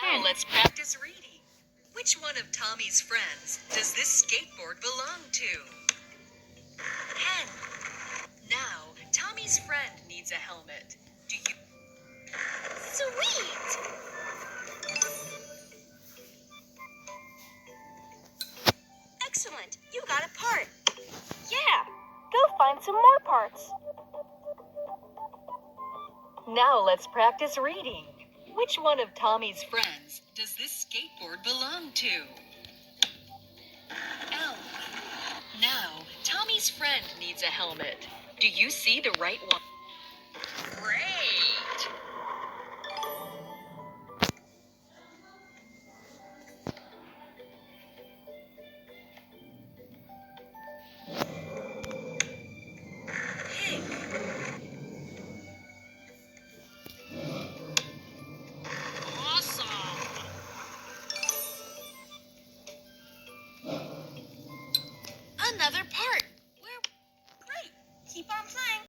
Now let's practice reading. Which one of Tommy's friends does this skateboard belong to? Hen. Now, Tommy's friend needs a helmet. Do you? Sweet! Excellent. You got a part. Yeah, go find some more parts. Now let's practice reading. Which one of Tommy's friends does this skateboard belong to? Elk. Now, Tommy's friend needs a helmet. Do you see the right one? Great! Pig. Awesome! Another part. Great. Keep on playing.